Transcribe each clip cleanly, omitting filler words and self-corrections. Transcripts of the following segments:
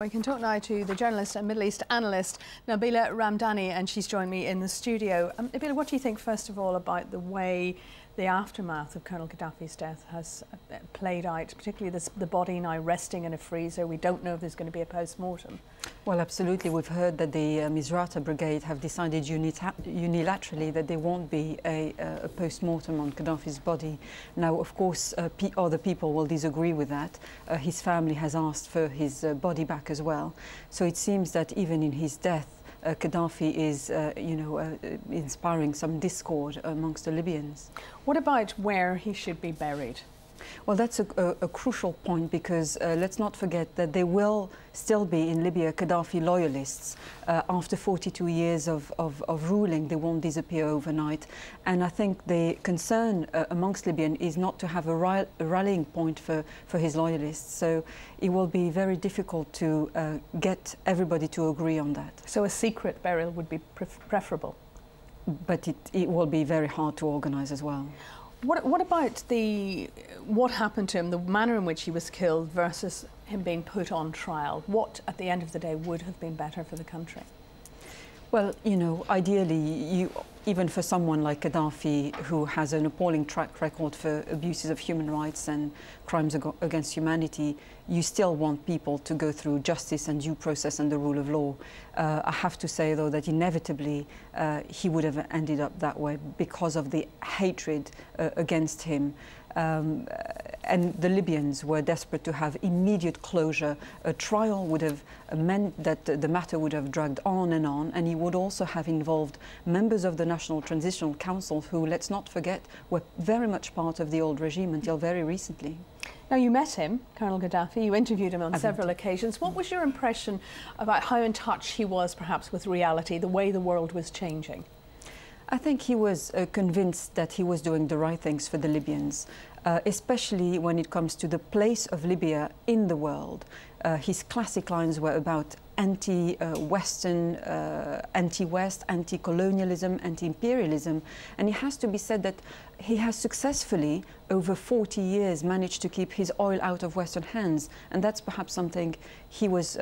We can talk now to the journalist and Middle East analyst, Nabila Ramdani, and she's joined me in the studio. Nabila, what do you think, first of all, about the way the aftermath of Colonel Gaddafi's death has played out, particularly the body now resting in a freezer? We don't know if there's going to be a post-mortem. Well, absolutely. We've heard that the Misrata Brigade have decided unilaterally that there won't be a post-mortem on Gaddafi's body. Now, of course, other people will disagree with that. His family has asked for his body back as well. So it seems that even in his death, Gaddafi is, inspiring some discord amongst the Libyans. What about where he should be buried? Well, that's a crucial point, because let's not forget that there will still be in Libya Gaddafi loyalists. After 42 years of ruling, they won't disappear overnight. And I think the concern amongst Libyans is not to have a rallying point for his loyalists. So it will be very difficult to get everybody to agree on that. So a secret burial would be preferable? But it will be very hard to organise as well. What about what happened to him, the manner in which he was killed versus him being put on trial? What, at the end of the day, would have been better for the country? Well, ideally, even for someone like Gaddafi, who has an appalling track record for abuses of human rights and crimes against humanity, you still want people to go through justice and due process and the rule of law. I have to say, though, that inevitably he would have ended up that way because of the hatred against him. And the Libyans were desperate to have immediate closure. A trial would have meant that the matter would have dragged on, and he would also have involved members of the National Transitional Council who, let's not forget, were very much part of the old regime until very recently. Now, you met him, Colonel Gaddafi, you interviewed him on several occasions. What was your impression about how in touch he was perhaps with reality, the way the world was changing? I think he was convinced that he was doing the right things for the Libyans, especially when it comes to the place of Libya in the world. His classic lines were about anti-Western, anti-West, anti-colonialism, anti-imperialism. And it has to be said that he has successfully, over 40 years, managed to keep his oil out of Western hands. And that's perhaps something he was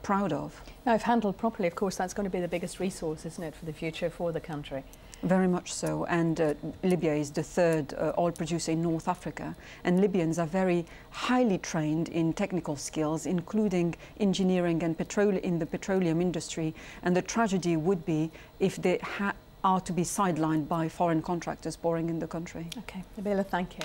proud of. Now, if handled properly, of course, that's going to be the biggest resource, isn't it, for the future for the country? Very much so. And Libya is the third oil producer in North Africa. And Libyans are very highly trained in technical skills, including engineering and in the petroleum industry. And the tragedy would be if they are to be sidelined by foreign contractors pouring in the country. OK. Nabila, thank you.